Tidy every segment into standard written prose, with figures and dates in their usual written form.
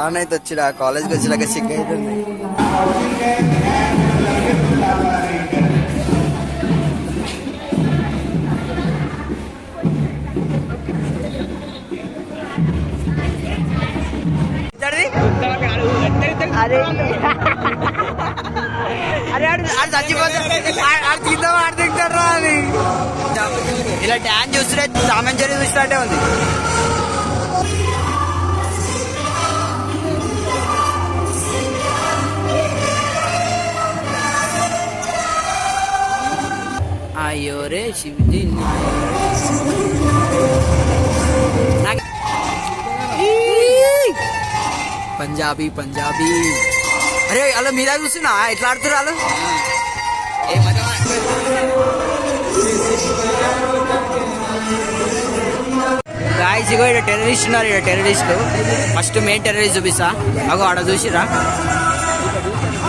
అయితే వచ్చిరా కాలేజ్కి వచ్చినాక సిక్ అవుతుంది. అరే చచ్చిపోతా ఆడుతుంటారా అని ఇలా డ్యాన్స్ చూస్తుంటే సామంజరి చూసినట్టే ఉంది. అయ్యో రే శివజీ పంజాబీ పంజాబీ. అరే అలా మీరా చూస్తున్నా ఎట్లా ఆడుతున్నారు గాయస్. ఇగో ఇక్కడ టెర్రరిస్ట్ ఉన్నారు, ఇక్కడ టెర్రరిస్టులు. ఫస్ట్ మెయిన్ టెర్రరిస్ట్ చూపిస్తా. అగో ఆడ చూసిరా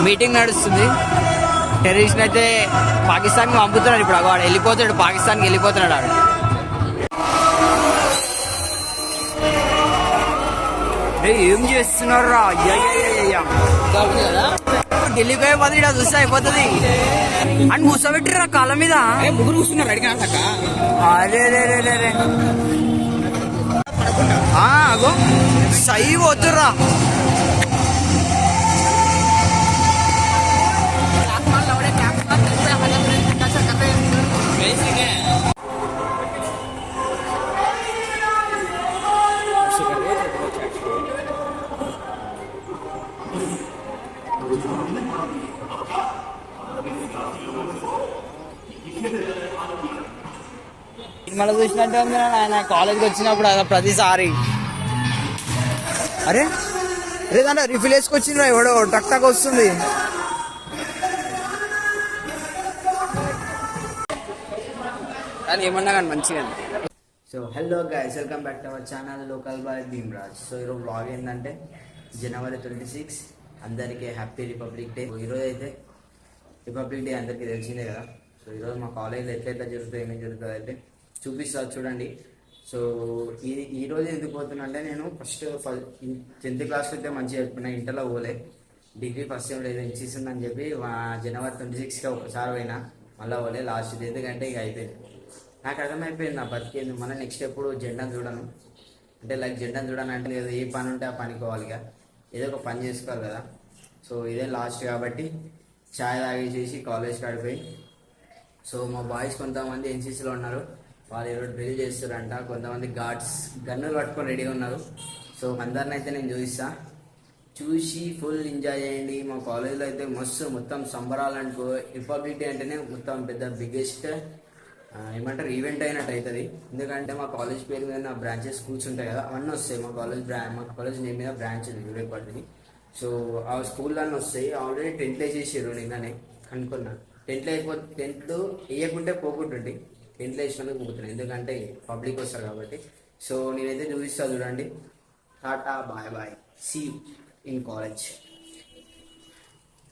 మీటింగ్ నడుస్తుంది. టెర్రరిస్ట్ అయితే పాకిస్తాన్కి పంపుతున్నాడు. ఇప్పుడు అగో ఆడ వెళ్ళిపోతాడు, పాకిస్తాన్కి వెళ్ళిపోతున్నాడు ఆడు. ఏం చేస్తున్నారు రా ఢిల్లీకి పోయి పోతే ఇక్కడ చూస్తే అయిపోతుంది అని కూర్చోబెట్టిరా కాళ్ళ మీద. ముగ్గురు కూర్చున్నారు అడిగినా. అరే రే రే రే రే అగో సై పోతుర్రా. మళ్ళీ చూసినట్టే ఉంది ఆయన కాలేజ్కి వచ్చినప్పుడు అదే ప్రతిసారి. అరే అరే దాంట్లో రిఫిల్ వేసుకొచ్చిండ్రా ఎవడో టక్ టక్ వస్తుంది. కానీ ఏమన్నా కానీ మంచిగా. So hello guys, welcome back to our channel local boy Bhimraj. So ఈరోజు బ్లాగ్ ఏంటంటే జనవరి 26 అందరికీ హ్యాపీ రిపబ్లిక్ డే. ఈరోజు అయితే రిపబ్లిక్ డే అందరికీ తెలిసిందే కదా. సో ఈరోజు మా కాలేజ్లో ఎట్లా జరుగుతుంది ఏమేమి జరుగుతుంది అయితే చూపిస్తా చూడండి. సో ఈరోజు ఎందుకు పోతున్నా అంటే నేను ఫస్ట్ 10th క్లాస్లో అయితే మంచిగా చెప్పుకున్నా, ఇంటర్లో పోలే. డిగ్రీ ఫస్ట్ ఇయర్ లేదు ఇచ్చేసింది అని చెప్పి జనవరి 26కి ఒకసారి పోయినా, మళ్ళీ పోలే లాస్ట్. ఎందుకంటే ఇక అయిపోయింది, నాకు అర్థమైపోయింది నా బతికేంది. మళ్ళీ నెక్స్ట్ ఎప్పుడు జెండాను చూడను. అంటే లైక్ జెండాను చూడను అంటే ఏదో ఏ పని ఉంటే ఆ పనికోవాలిగా, ఏదో ఒక పని చేసుకోవాలి కదా. సో ఇదే లాస్ట్ కాబట్టి ఛాయ్ తాగేసేసి కాలేజ్ కాడిపోయి. సో మా బాయ్స్ కొంతమంది ఎన్సీసీలో ఉన్నారు, వాళ్ళు ఈరోజు డ్రిల్ చేస్తారంట. కొంతమంది గార్డ్స్ గన్నులు పట్టుకొని రెడీగా ఉన్నారు. సో అందరిని అయితే నేను చూసి ఫుల్ ఎంజాయ్ చేయండి. మా కాలేజ్లో అయితే మస్తు మొత్తం సంబరాలు అనుకో. రిపబ్లిక్ డే అంటేనే మొత్తం పెద్ద బిగ్గెస్ట్ ఏమంటారు ఈవెంట్ అయినట్టు అవుతుంది. ఎందుకంటే మా కాలేజ్ పేరు మీద నా బ్రాంచెస్ స్కూల్స్ ఉంటాయి కదా, అవన్నీ వస్తాయి. మా కాలేజ్ నేమ్ మీద బ్రాంచ్ యూరేపడిది. సో ఆ స్కూల్లో వస్తాయి. ఆల్రెడీ 10th వేసేసారు, నిన్ననే అనుకున్నా. 10th వేయకుంటే పోకుంటుంటే 10th వేసినందుకు పోతున్నాను, ఎందుకంటే పబ్లిక్ వస్తారు కాబట్టి. సో నేనైతే చూపిస్తా చూడండి. Tata bye bye, see in college.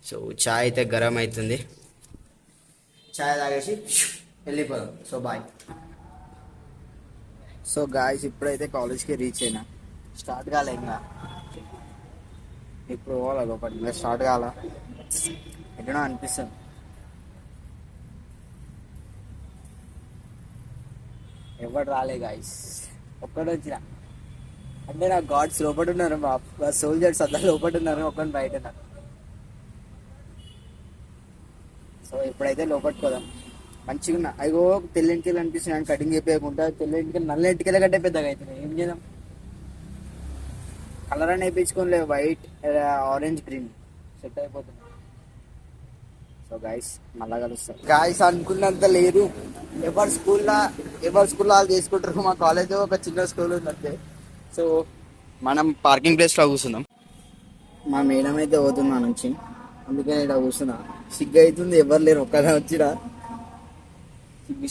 So చాయ్ అయితే గరం అవుతుంది, చాయ్ తాగేసి వెళ్ళిపోదాం. So bye. సో గాయస్ ఇప్పుడైతే కాలేజ్కి రీచ్ అయినా. స్టార్ట్ కాలే ఇంకా, ఇప్పుడు పోవాలా లోపలికి. ఇంకా స్టార్ట్ కాల ఎక్కడో అనిపిస్తుంది. ఎవరు రాలే గాయస్, ఒక్కడు వచ్చిన. అంటే నా గాడ్స్ లోపల ఉన్నారు, మా సోల్జర్స్ అందరు లోపల ఉన్నారు, ఒక్కడిని బయట ఉన్నారు. సో ఇప్పుడైతే లోపలికి పోదాం. మంచిగా ఉన్నా. అయ్యో తెల్లింటికెళ్ళి అనిపిస్తుంది కటింగ్ అయిపోయకుండా. తెల్లింటికెళ్ళి నల్ల ఇంటికెళ్ళి కంటే పెద్దగా అవుతుంది. ఏం చేద్దాం, కలర్ అని వేయించుకోలే, వైట్ ఆరెంజ్ గ్రీన్ సెట్ అయిపోతుంది. సో గాయస్ మళ్ళా కలుస్తాం. గాయస్ అనుకున్నంత లేదు, ఎవరి స్కూల్లో వాళ్ళు చేసుకుంటారు. మా కాలేజ్ ఒక చిన్న స్కూల్ ఉందంటే. సో మనం పార్కింగ్ ప్లేస్లో కూర్చుందాం. మా మేడం అయితే పోతున్నా నుంచి, అందుకని ఇక్కడ కూర్చున్నా. సిగ్గు అవుతుంది, ఎవరు లేరు, ఒక్కనే వచ్చిరా.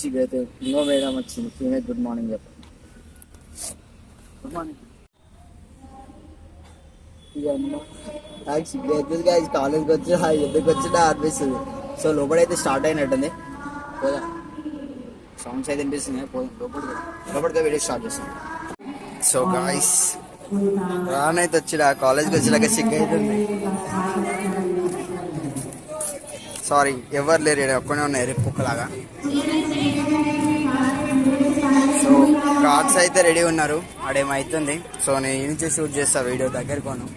సిగ్గు అయితే ఇంకో మేడం వచ్చింది, ఫీమేల్ గుడ్ మార్నింగ్ చెప్పండి. Good morning. నాకు సిగ్గు అవుతుంది గాయస్, కాలేజ్కి వచ్చి ఎందుకు వచ్చినా అనిపిస్తుంది. సో లోపలైతే స్టార్ట్ అయినట్టుంది, పోదా సౌండ్స్ అయితే వినిపిస్తున్నాయి. పోదాం లోపలికి వీడియో స్టార్ట్ చేస్తాం. సో గాయస్ రానైతే వచ్చిడా కాలేజ్కి వచ్చేలాగా సిక్ అవుతుంది. సారీ ఎవరు లేరు, ఒక్కనే ఉన్నాయి కుక్కలాగా. సో కార్డ్స్ అయితే రెడీ ఉన్నారు, ఆడేమవుతుంది. సో నేను ఏం చేసి షూట్ చేస్తా వీడియో దగ్గరకోను.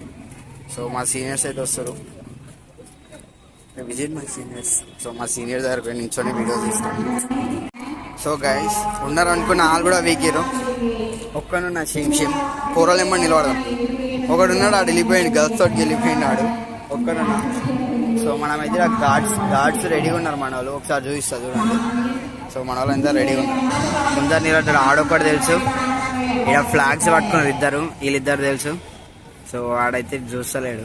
సో మా సీనియర్స్ అయితే వస్తారు, విజిట్ మై సీనియర్స్. సో మా సీనియర్ దగ్గర నించొని వీడియో తీస్తాను. సో గైస్ ఉన్నారు అనుకున్న వాళ్ళు కూడా వీకిరు. ఒక్కనున్న షిమ్ కూరలు ఏమని నిలబడదాం. ఒకడు ఉన్నాడు, ఆడు వెళ్ళిపోయింది, గర్ల్స్ తోటి వెళ్ళిపోయింది ఆడు ఒక్కనున్నా. సో మన దగ్గర గార్డ్స్ రెడీగా ఉన్నారు మన వాళ్ళు. ఒకసారి చూపిస్తా చూడండి. సో మన వాళ్ళు ఎంత రెడీగా ఉన్నారు. ముందర నిలబడ్డాడు ఆడొక్కడు తెలుసు, ఇక్కడ ఫ్లాగ్స్ పట్టుకున్నారు ఇద్దరు, వీళ్ళిద్దరు తెలుసు. సో ఆడైతే చూస్తలేడు,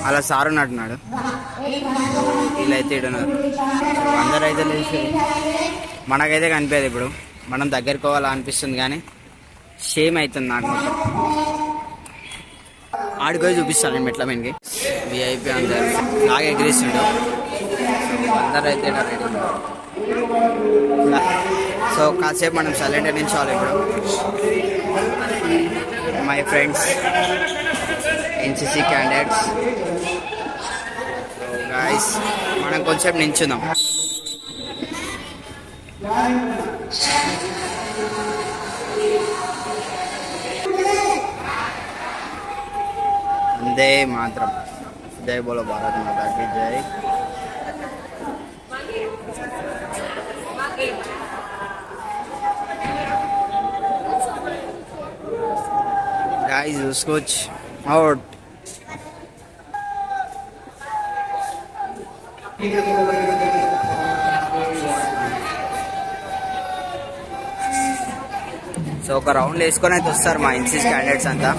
అలా సార్ ఉన్నట్టున్నాడు. వీళ్ళైతే ఇడున్నారు, అందరూ అయితే తెలుసు. మనకైతే కనిపించదు, ఇప్పుడు మనం దగ్గరికి పోవాలా అనిపిస్తుంది కానీ షేమ్ అవుతుంది నాకు మొత్తం. ఆడిపోయి చూపిస్తాను నేను మెట్ల మీదకి. విఐపి అందరు బాగా ఎగిరిస్తుండే. సో అందరూ అయితే రెడీ. సో కాసేపు మనం సైలెంట్ నిల్చోవాలి. ఇప్పుడు my friends NCC candidates. So guys మనం కొంచెం నించుందాం. వందే మాత్రం, జై బోలో భారత్ మాతా కీ జై. गाइस उसको और సో ఒక రౌండ్ వేసుకొని అయితే వస్తారు మా ఎన్సిసి క్యాండిడేట్స్ అంతా.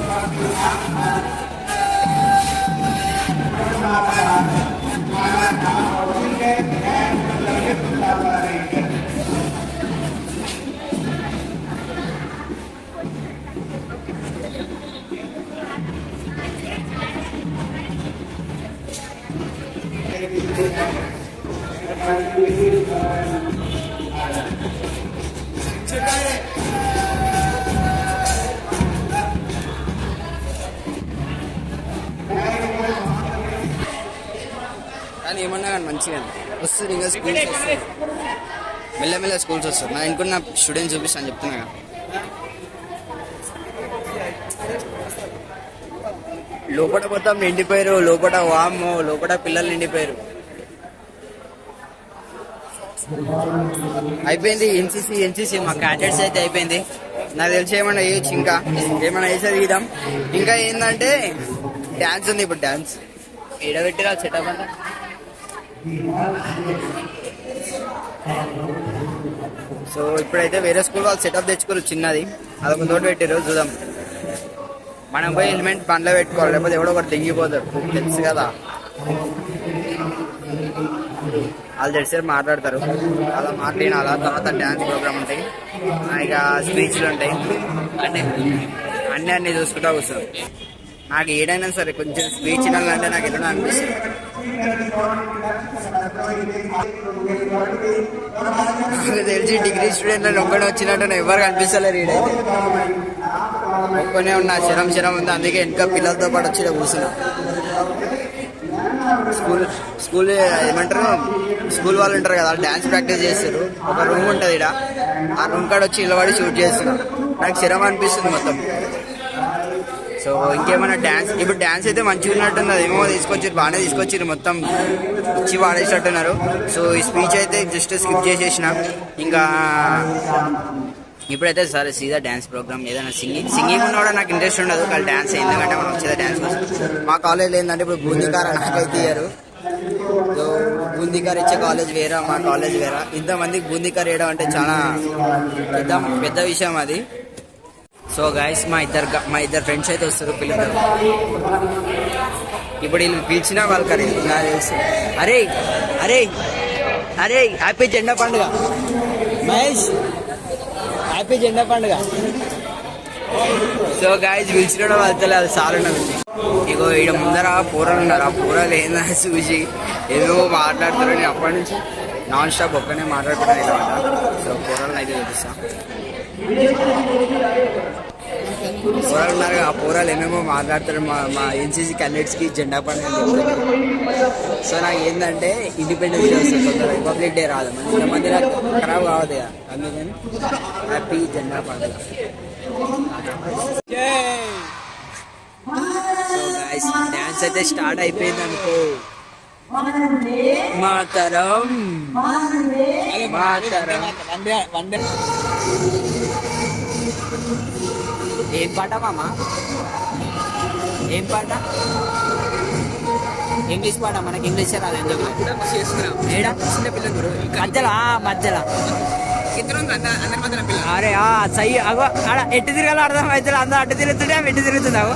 కానీ ఏమన్నా కానీ మంచిగా వస్తుంది. ఇంకా స్కూల్స్ వస్తాయి, మెల్లమెల్ల స్కూల్స్ వస్తారు. నా ఇంకొన్న స్టూడెంట్స్ చూపిస్తాను చెప్తున్నా కదా. లోపల మొత్తం నిండిపోయారు, లోపల వాము, లోపల పిల్లలు నిండిపోయారు. అయిపోయింది ఎన్సిసి మా క్యాండిడేట్స్ అయితే అయిపోయింది. నాకు తెలిసి ఏమన్నా వేయచ్చు, ఇంకా ఏమన్నా వేసేది ఇద్దాం. ఇంకా ఏంటంటే డ్యాన్స్ ఉంది. ఇప్పుడు డ్యాన్స్ ఎడబెట్టిరా సెటప్ అంతా. సో ఇప్పుడైతే వేరే స్కూల్ వాళ్ళు సెటప్ తెచ్చుకోరు చిన్నది, అదొక తోటి పెట్టారు. చూద్దాం, మనం పోయి హెల్మెట్ బండ్లో పెట్టుకోవాలి, లేకపోతే ఎవడో ఒకటి తెగిపోతాడు, తెలుసు కదా. వాళ్ళు తెలిసారు మాట్లాడతారు, అలా మాట్లాడాలా. తర్వాత డ్యాన్స్ ప్రోగ్రామ్ ఉంటాయి, ఇక స్పీచ్లు ఉంటాయి, అన్నీ చూసుకుంటా కూర్చోం. నాకు ఏడైనా సరే కొంచెం స్పీచ్ వినాలంటే నాకు ఎన్నో అనిపిస్తుంది. నాకు తెలిసి డిగ్రీ స్టూడెంట్ ఒక్కడే వచ్చినట్టు ఎవరు కనిపిస్తలేరు. ఈడైతే ఒక్కనే ఉన్నా, శరం ఉంది. అందుకే ఇంకా పిల్లలతో పాటు వచ్చి కూర్చున్నా. స్కూల్ ఏమంటారు, స్కూల్ వాళ్ళు ఉంటారు కదా, డ్యాన్స్ ప్రాక్టీస్ చేస్తారు. ఒక రూమ్ ఉంటుంది ఇక్కడ, ఆ రూమ్ కాడ వచ్చి ఇళ్ళవాడి షూట్ చేస్తున్నా. నాకు శరం అనిపిస్తుంది మొత్తం. సో ఇంకేమైనా డ్యాన్స్, ఇప్పుడు డ్యాన్స్ అయితే మంచిగా ఉన్నట్టుంది. అదేమో తీసుకొచ్చారు, బాగానే తీసుకొచ్చారు, మొత్తం ఇచ్చి వాడేసినట్టున్నారు. సో ఈ స్పీచ్ అయితే జస్ట్ స్కిప్ చేసేసిన. ఇంకా ఇప్పుడైతే సరే సీదా డ్యాన్స్ ప్రోగ్రామ్. ఏదైనా సింగింగ్ ఉన్నా కూడా నాకు ఇంట్రెస్ట్ ఉండదు, కానీ డ్యాన్స్ ఎందుకంటే మనం వచ్చేది డ్యాన్స్ కోసం. మా కాలేజ్లో ఏంటంటే ఇప్పుడు బూందీకార నాకైతే ఇయ్యారు. సో బూందీకార ఇచ్చే కాలేజ్ వేరా, మా కాలేజ్ వేరా. ఇంతమందికి బూందీకార వేయడం అంటే చాలా పెద్ద విషయం అది. సో గైస్ మా ఇద్దరు ఫ్రెండ్స్ అయితే వస్తారు పిల్లలు. ఇప్పుడు వీళ్ళు పిలిచినా వాళ్ళు కరీ నాకు తెలుసు. అరే అరే అరే హ్యాపీ జెండా పండుగ మహేష్, హ్యాపీ జెండా పండుగ. సో గాయస్ పిలిచిన వెళ్తలే, అది సార్ ఉన్నది. ఇగో ఇక్కడ ముందర పూరలు ఉన్నారు, ఆ పూరలు ఏందని చూసి ఏమేమో మాట్లాడుతారు. నేను అప్పటి నుంచి నాన్ స్టాప్ ఒక్కనే మాట్లాడుతున్నాను అనమాట. సో పూరలను అయితే చూపిస్తా. పోరాలు ఉన్నారు, ఆ పోరాలు ఏమేమో మాట్లాడతారు మా ఎన్సీసీ క్యాండిడేట్స్కి జెండా పండుగ. సో నాకు ఏంటంటే ఇండిపెండెన్స్ డే వస్తుంది తొందర, రిపబ్లిక్ డే రాదు, ఇంతమంది నాకు ఖరాబ్ కావద్దు కదా, అందుకని హ్యాపీ జెండా పండుగ. సో గైస్ డ్యాన్స్ అయితే స్టార్ట్ అయిపోయింది అనుకో. మాతరం మాతరం. ఏం పాట మామ, ఏం పాట? ఇంగ్లీష్ పాట, మనకి ఇంగ్లీష్ రాదు ఎందుకు. మధ్యలో మధ్యలో అరే సై అగో ఆడ ఎట్టు తిరగాలో అర్థం అవుతుంది, అందరూ అడ్డు తిరుగుతుంటే ఎట్టు తిరుగుతున్నావు.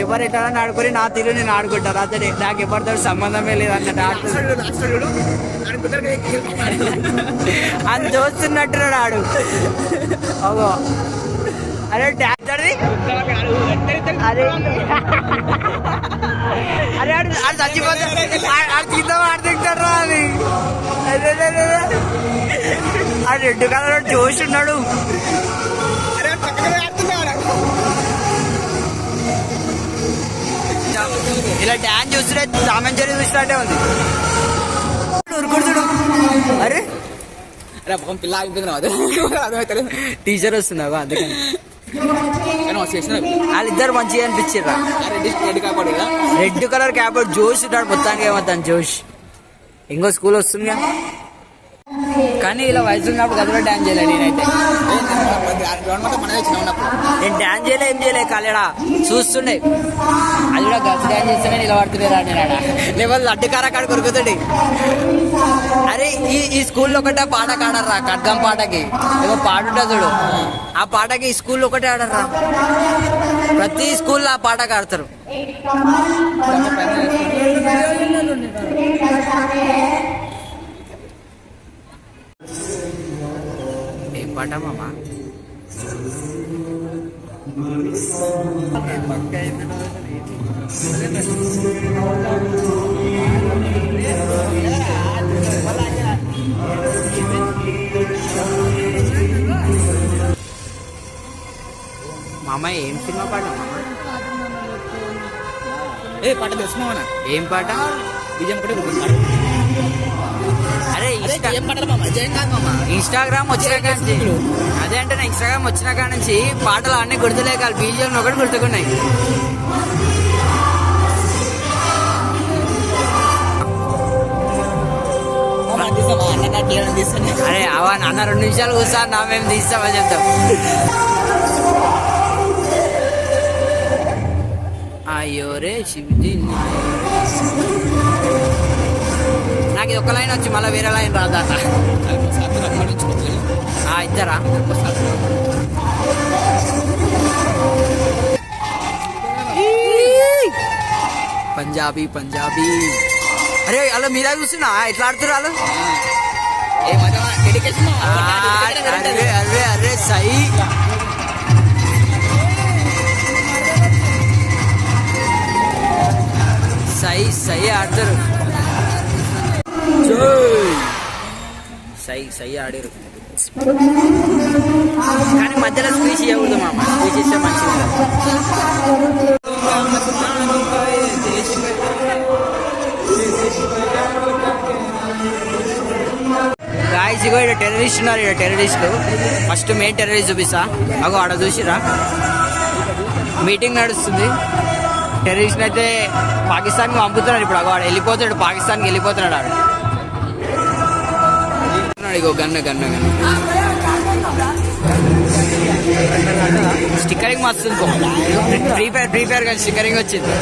ఎవరు ఎట్లా ఆడుకొని నా తీరు నేను ఆడుకుంటారు, అతను నాకు ఎవరితో సంబంధమే లేదు అన్నట్టు అని చూస్తున్నట్టున్నాడు ఆడు. అగో అరే డాన్స్ అరే అరే ఆడు చచ్చిపోతాడు, ఆడుతుంటాడు అది. ఆ రెడ్ కలర్ జోష్ ఉన్నాడు. ఇలా డాన్స్ చూస్తుంటే టామెంజరీ చూసినట్టే ఉంది. ఉరుకుడుతుడు అరే అరే పిల్ల ఆగిపోతున్నావు, టీచర్ వస్తున్నావు అందుకని. వాళ్ళిద్దరు మంచిగా అనిపించారు. రెడ్ కలర్ క్యాప్ జోష్ ఉంటాడు మొత్తానికి, ఏమవుతాను జోష్. ఇంకో స్కూల్ వస్తుందిగా, కానీ ఇలా వయసు ఉన్నప్పుడు గదిలో డాన్స్ చేయలే నేనైతే. నేను డాన్స్ చేయలే, ఏం చేయలే, కాలేడా చూస్తుండే. అది కూడా గర్ల్స్ డాన్స్ చేస్తేనే నిలబడుతుండేరా నేను ఆడ, లేకపోతే అడ్డుకార కాడ కొరుకుతాడు. అరే ఈ స్కూల్లో ఒకటే పాట ఆడర్రా, ఖడ్గం పాటకి ఏమో పాట ఉంటుంది చూడు, ఆ పాటకి ఈ స్కూల్లో ఒకటే ఆడర్రా, ప్రతి స్కూల్లో ఆ పాటకి ఆడతారు. ఏం పాట మామా? మామ ఏం సినిమా పాట మామ? ఏ పాట తెలుసుకున్నావా? ఏం పాట? విజయం కూడా. అరే ఇన్స్టాగ్రామ్ వచ్చిన కాడ నుంచి, అదే అంటే నా ఇన్స్టాగ్రామ్ వచ్చిన కాడ నుంచి పాటలు అన్నీ గుర్తులేక బీజిఎం ఒకటి గుర్తుకున్నాయి. అరే అవా అన్న 2 నిమిషాలు కూర్చో, నా మేము తీస్తామని చెప్తాం. అయ్యో రే శివజీ, నాకు ఇది ఒక లైన్ వచ్చి మళ్ళీ వేరే లైన్ రాదా? ఇద్దరా? పంజాబీ పంజాబీ. అరే అలా మీరా చూస్తున్నా ఎట్లా ఆడుతున్నారు వాళ్ళు. అరే అరే అరే సై సై సై ఆడతారు, సై సై ఆడారు. కానీ మధ్యలో స్పీచ్ ఇవ్వకూడదు మామ, స్పీచ్ ఇస్తే మంచిగా. గాయస్ ఇగో ఇక్కడ టెర్రరిస్ట్ ఉన్నారు, ఇక్కడ టెర్రరిస్టులు. ఫస్ట్ మెయిన్ టెర్రరిస్ట్ చూపిస్తా. అగో ఆడ చూసిరా, మీటింగ్ నడుస్తుంది. టెర్రరిస్ట్ అయితే పాకిస్తాన్కి పంపుతున్నాడు ఇప్పుడు. అగో ఆడ వెళ్ళిపోతాడు, పాకిస్తాన్కి వెళ్ళిపోతున్నాడు ఆడ. ఇగో గన్న గన్న గన్న స్టిక్కరింగ్ వస్తుంది. ఫ్రీ ఫైర్ కానీ స్టిక్కరింగ్ వచ్చింది.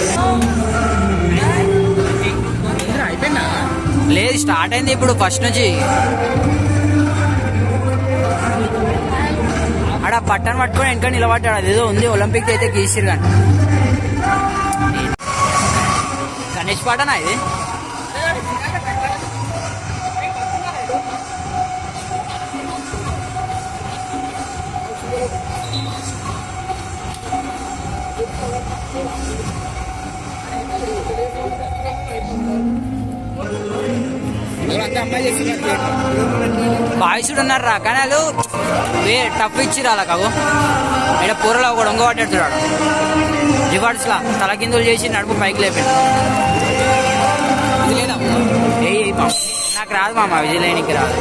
లేదు స్టార్ట్ అయింది ఇప్పుడు ఫస్ట్ నుంచి. ఆడ పట్టణ పట్టుకొని వెనక నిలబడ్డాడు. అదేదో ఉంది ఒలింపిక్ అయితే గీసిరు కానీ. గణేష్ పాటనా ఇది? బాయ్స్ ఉన్నారు రా, కానీ వాళ్ళు టఫ్ ఇచ్చిరు అలా కావు. ఇక్కడ పూరలో ఒక దొంగ పట్టేస్తున్నాడు రివార్డ్స్ లా తలకిందులు చేసి నడుపు పైకి లేపాడు. నాకు రాదు మామ, విజయలేనికి రాదు.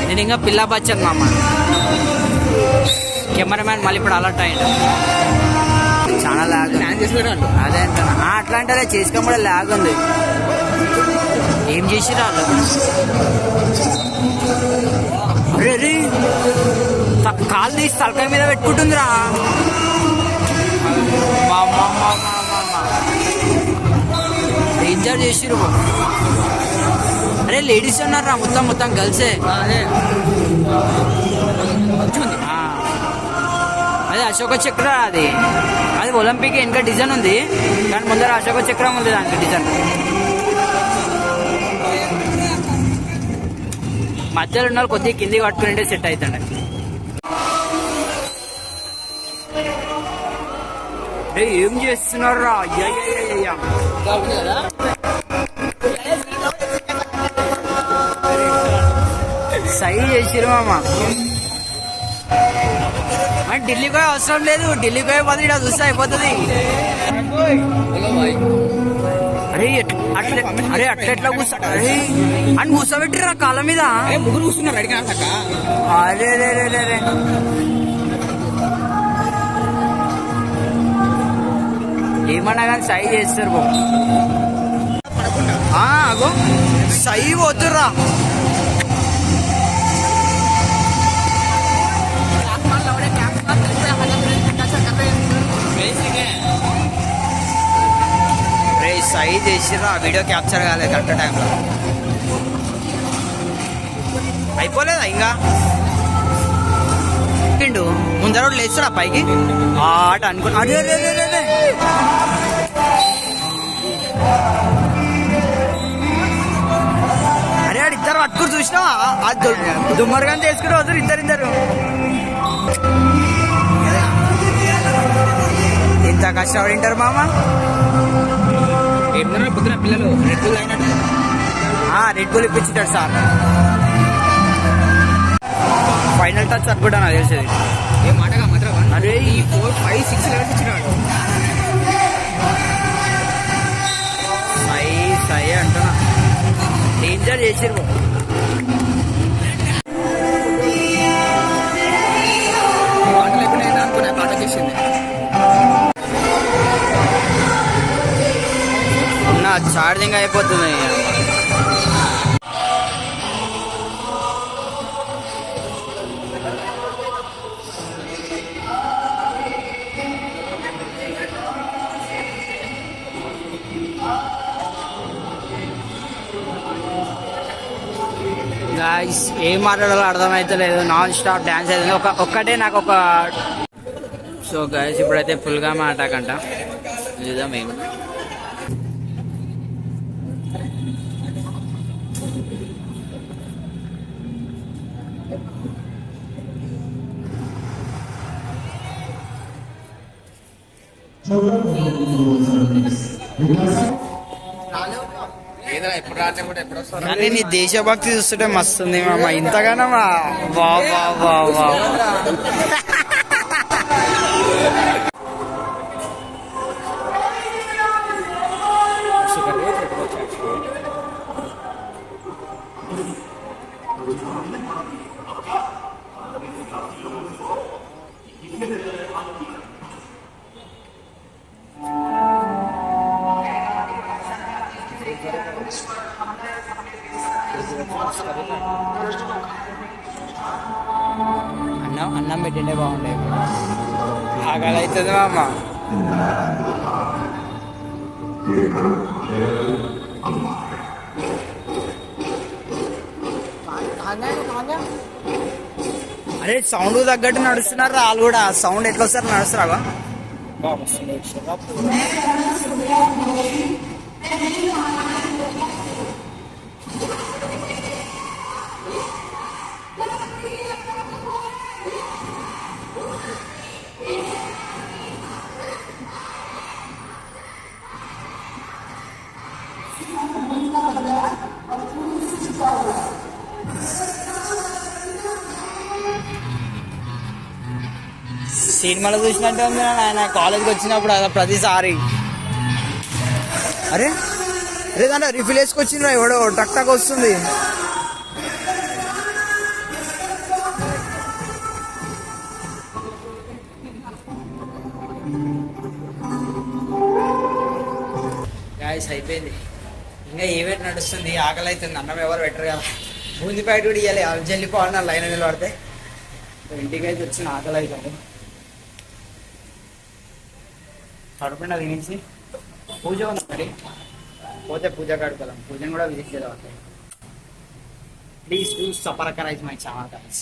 నేను ఇంకా పిల్ల బచ్చాను మామ. కెమెరామ్యాన్ మళ్ళీ ఇప్పుడు అలర్ట్ అయ్యాడు. చాలా లాగ్ అదే అంటున్నా. అట్లా అంటే చేసుకోకుండా లాగ్ ఉంది. ఏం చేసిరా రే కాలు తీసి తలకాయ మీద పెట్టుకుంటుందిరా. డేంజర్ చేసిరు. అరే లేడీస్ ఉన్నారా మొత్తం గర్ల్సే. అదే అశోక చక్ర, అది ఒలింపిక్ వెనక డిజైన్ ఉంది, కానీ ముందర అశోక చక్రం ఉంది దానికి డిజైన్. మధ్యలో ఉన్న వాళ్ళు కొద్దిగా కిందికి పట్టుకుంటే సెట్ అవుతుండే. ఏం చేస్తున్నారు రా? సై చేసిరు మామ. ఢిల్లీ పోయే అవసరం లేదు, ఢిల్లీ పోయే బదులు ఇక్కడ చూస్తే అయిపోతుంది. అరే అట్లా కూర్చో అని కూర్చోబెట్టిరా కాళ్ళ మీద. ముగ్గురు కూర్చున్నారు అడిగిన. అరే రే రే రే రే ఏమన్నా కానీ సై చేస్తారు బో. అగో సై పోతుర్రా. సై చేసిర్రా, వీడియో క్యాప్చర్ కాలేదు కరెక్ట్ టైంలో. అయిపోలేదా ఇంకా? ముందర లేస్తాడా పైకి ఆట అనుకున్నా. అదే అరే ఆడు ఇద్దరు పట్టుకుని చూసినావా? దుమ్మరుగా చేసుకుంటే వద్దరు ఇద్దరు. ఇంత కష్టపడింటారు మామ. పొద్దున పిల్లలు రెడ్ బుల్ ఇప్పించాడు సార్. ఫైనల్ టచ్ అనుకుంటా నాకు తెలిసేది. అరే ఈ 4, 5, 6 లెవెల్స్ ఇచ్చినాడు. సై అంటున్నా, డేంజర్ చేసిరు. అనుకునే పాట చేసింది. ఛార్జింగ్ అయిపోతుంది. గాయ్స్ ఏం మాట్లాడాలో అర్థమైతే లేదు. నాన్ స్టాప్ డ్యాన్స్ అయితే ఒక్కటే నాకు ఒక. సో గాయ్స్ ఇప్పుడైతే ఫుల్గా అటాక్ అంట. చూద్దాం ఏం. కానీ నీ దేశభక్తి చూస్తుంటే మస్తుంది మామ. ఇంతగానమ్మా వా వా వా వా. అన్నం పెట్టిండే బాగుండే. ఆకలి అవుతుంది మామ. అరే సౌండ్ తగ్గట్టు నడుస్తున్నారు వాళ్ళు కూడా. సౌండ్ ఎట్లా వస్తారు నడుస్తున్నావా? సినిమాలో చూసినట్టే ఉంది ఆయన కాలేజ్కి వచ్చినప్పుడు అలా ప్రతిసారి. అరే లేదంటే రిఫిల్ వేసుకొచ్చిండ్రా ఎవడో టక్ టక్ వస్తుంది. గాయస్ అయిపోయింది, ఇంకా ఈవెంట్ నడుస్తుంది, ఆకలి అవుతుంది, అన్నం ఎవరు పెట్టరు కదా, బూంది ప్యాకెట్ కూడా ఇవ్వాలి, అవి చెల్లిపోవాలి లైన్ నిలబడితే. ఇంటికి అయితే వచ్చిన ఆకలి అవుతుంది, కడుపున తినేసి పూజ ఉంది మరి, పోతే పూజ కడుకోదాం, పూజను కూడా విజిట్ చేద్దాం. Please do subscribe my channel guys.